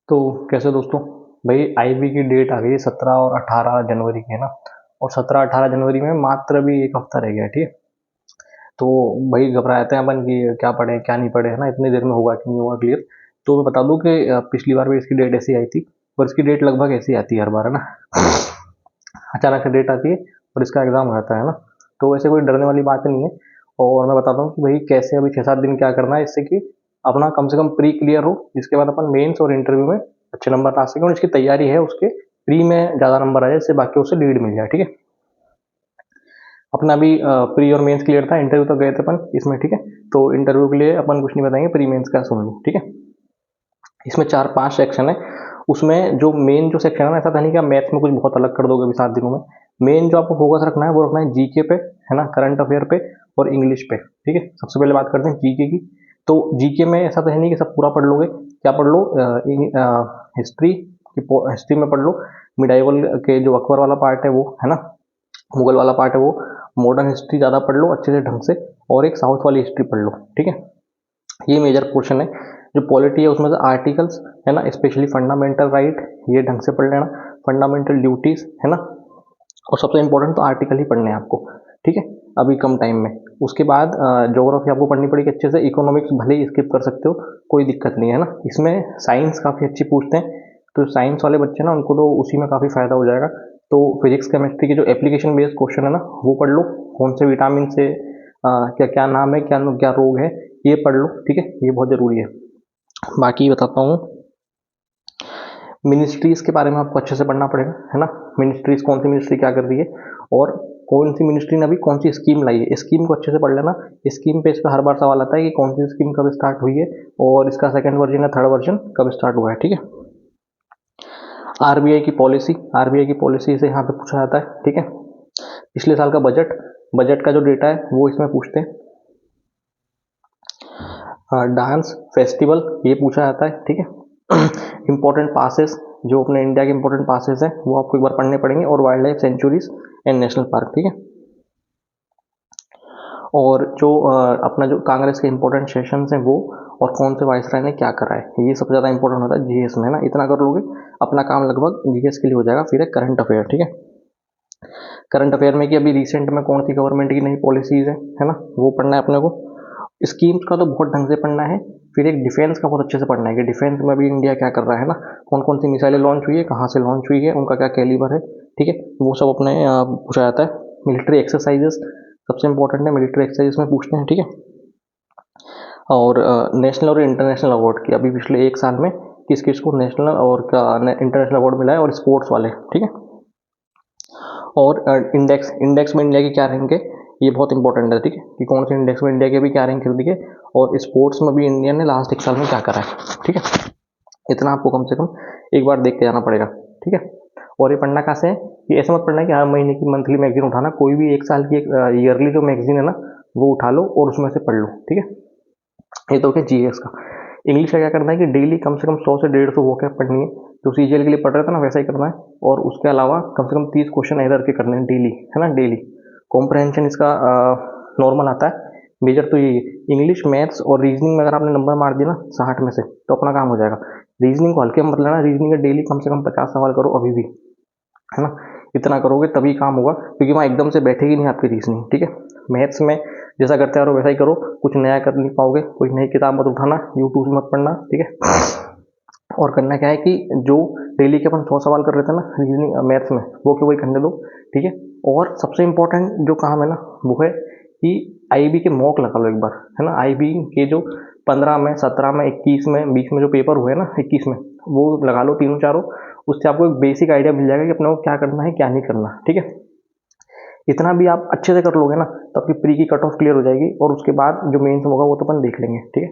तो कैसे दोस्तों, भाई आईबी की डेट आ गई है 17 और 18 जनवरी की, है ना। और 17-18 जनवरी में मात्र भी एक हफ्ता रह गया, ठीक है। तो भाई घबराते हैं अपन कि क्या पढ़े क्या नहीं पढ़े, है ना, इतनी देर में होगा कि नहीं होगा क्लियर। तो मैं बता दूं कि पिछली बार भी इसकी डेट ऐसी आई थी, और इसकी डेट लगभग ऐसी आती है हर बार, है ना। अचानक से डेट आती है और इसका एग्जाम हो जाता है ना। तो वैसे कोई डरने वाली बात नहीं है। और मैं बताता हूँ कि भाई कैसे अभी 6-7 दिन क्या करना है इससे कि अपना कम से कम प्री क्लियर हो, जिसके बाद अपन मेंस और इंटरव्यू में अच्छे नंबर ला सकें, और इसकी तैयारी है उसके प्री में ज़्यादा नंबर आ जाए, इससे बाकी उससे लीड मिल जाए, ठीक है। अपना भी प्री और मेंस क्लियर था, इंटरव्यू तो गए थे अपन इसमें, ठीक है। तो इंटरव्यू के लिए अपन कुछ नहीं बताएंगे, प्री मेंस का सुन लो, ठीक है। इसमें 4-5 सेक्शन है। उसमें जो मेन जो सेक्शन है ना, ऐसा था नहीं कि आप मैथ्स में कुछ बहुत अलग कर दोगे अभी 7 दिनों में। मेन जो आपको फोकस रखना है वो रखना है जीके पे, है ना, करंट अफेयर पे और इंग्लिश पे, ठीक है। सबसे पहले बात करते हैं जीके की। तो जीके में ऐसा तो है नहीं कि सब पूरा पढ़ लोगे, क्या पढ़ लो, हिस्ट्री हिस्ट्री में पढ़ लो, मिडाइवल के जो अकबर वाला पार्ट है वो, है ना, मुगल वाला पार्ट है वो, मॉडर्न हिस्ट्री ज़्यादा पढ़ लो अच्छे से ढंग से, और एक साउथ वाली हिस्ट्री पढ़ लो, ठीक है। ये मेजर पोर्शन है। जो पॉलिटी है उसमें से आर्टिकल्स, है ना, स्पेशली फंडामेंटल राइट, ये ढंग से पढ़ लेना। फंडामेंटल ड्यूटीज, है ना, और सबसे इंपॉर्टेंट तो आर्टिकल ही पढ़ने हैं आपको, ठीक है, अभी कम टाइम में। उसके बाद ज्योग्राफी आपको पढ़नी पड़ेगी अच्छे से। इकोनॉमिक्स भले ही स्किप कर सकते हो, कोई दिक्कत नहीं है ना। इसमें साइंस काफ़ी अच्छी पूछते हैं, तो साइंस वाले बच्चे ना उनको तो उसी में काफ़ी फ़ायदा हो जाएगा। तो फिजिक्स केमिस्ट्री के जो एप्लीकेशन बेस्ड क्वेश्चन है ना, वो पढ़ लो। कौन से विटामिन से क्या क्या नाम है, क्या क्या रोग है, ये पढ़ लो, ठीक है, ये बहुत ज़रूरी है। बाकी बताता हूँ, मिनिस्ट्रीज़ के बारे में आपको अच्छे से पढ़ना पड़ेगा, है ना। मिनिस्ट्रीज़, कौन सी मिनिस्ट्री क्या कर रही है, और कौन सी मिनिस्ट्री ने अभी कौन सी स्कीम लाई है, स्कीम को अच्छे से पढ़ लेना। स्कीम पे इस पर हर बार सवाल आता है कि कौन सी स्कीम कब स्टार्ट हुई है, और इसका सेकंड वर्जन या थर्ड वर्जन कब स्टार्ट हुआ है, ठीक है। आरबीआई की पॉलिसी, आरबीआई की पॉलिसी से यहाँ पे पूछा जाता है, ठीक है। पिछले साल का बजट, बजट का जो डेटा है वो इसमें पूछते हैं। डांस फेस्टिवल, ये पूछा जाता है, ठीक है। इंपॉर्टेंट पासेस, जो अपने इंडिया के इंपॉर्टेंट पासेस हैं वो आपको एक बार पढ़ने पड़ेंगे, और wild life sanctuaries and national park, ठीक है। और जो अपना जो कांग्रेस के इंपॉर्टेंट सेशंस हैं वो, और कौन से वाइसराय ने क्या करा है, ये सबसे ज़्यादा इंपॉर्टेंट होता है जीएस में, है ना। इतना कर लोगे अपना काम लगभग जीएस के लिए हो जाएगा। फिर है करंट अफेयर, ठीक है। करंट अफेयर में कि अभी रिसेंट में कौन सी गवर्नमेंट की नई पॉलिसीज़ है ना, वो पढ़ना है अपने को। स्कीम्स का तो बहुत ढंग से पढ़ना है। फिर एक डिफेंस का बहुत अच्छे से पढ़ना है कि डिफेंस में अभी इंडिया क्या कर रहा है ना, कौन कौन सी मिसाइलें लॉन्च हुई है, कहाँ से लॉन्च हुई है, उनका क्या कैलिबर है, ठीक है, वो सब अपने पूछा जाता है। मिलिट्री एक्सरसाइजेस सबसे इंपॉर्टेंट है, मिलिट्री एक्सरसाइजेस में पूछते हैं, ठीक है। और नेशनल और इंटरनेशनल अवार्ड की अभी पिछले 1 साल में किस किस को नेशनल और इंटरनेशनल अवार्ड मिला है, और स्पोर्ट्स वाले, ठीक है। और इंडेक्स, इंडेक्स में इंडिया की क्या रैंक है, ये बहुत इंपॉर्टेंट है, ठीक है, कि कौन से इंडेक्स में इंडिया की अभी क्या रैंक कर दी है, और स्पोर्ट्स में भी इंडिया ने लास्ट 1 साल में क्या करा है, ठीक है। इतना आपको कम से कम एक बार देख के जाना पड़ेगा, ठीक है। और ये पढ़ना कहाँ से है, ये ऐसा मत पढ़ना है कि हर महीने की मंथली मैगजीन उठाना, कोई भी 1 साल की एक ईयरली जो मैगजीन है ना वो उठा लो और उसमें से पढ़ लो, ठीक है। ये तो क्या जीएस का। इंग्लिश का क्या करना है कि डेली कम से कम 100 से 150 वोकैब पढ़नी है, जो सीजीएल के लिए पढ़ रहे थे ना वैसा ही करना है। और उसके अलावा कम से कम 30 क्वेश्चन इधर के करने हैं डेली, है ना, डेली। कॉम्प्रहेंशन इसका नॉर्मल आता है। मेजर तो यही है, इंग्लिश, मैथ्स और रीजनिंग में अगर आपने नंबर मार दिया ना 60 में से तो अपना काम हो जाएगा। रीजनिंग को हल्के में मत लेना, रीजनिंग का डेली कम से कम 50 सवाल करो अभी भी, है ना। इतना करोगे तभी काम होगा, क्योंकि वहाँ एकदम से बैठेगी नहीं आपकी रीजनिंग, ठीक है। मैथ्स में जैसा करते आ रहे हो वैसा ही करो, कुछ नया कर नहीं पाओगे, कोई नई किताब मत उठाना, यूट्यूब से मत पढ़ना, ठीक है। और करना क्या है कि जो डेली के अपन 100 सवाल कर रहे थे ना रीजनिंग मैथ्स में, वो के वही करने दो, ठीक है। और सबसे इंपॉर्टेंट जो काम है ना वो है कि आईबी के मॉक लगा लो एक बार, है ना। आईबी के जो 15 में, 17 में, 21 में, 20 में जो पेपर हुए ना, 21 में, वो लगा लो तीनों चारों। उससे आपको एक बेसिक आइडिया मिल जाएगा कि अपने को क्या करना है क्या नहीं करना, ठीक है। इतना भी आप अच्छे से कर लोगे ना तो आपकी प्री की कट ऑफ क्लियर हो जाएगी, और उसके बाद जो मेंस होगा वो तो अपन देख लेंगे, ठीक है।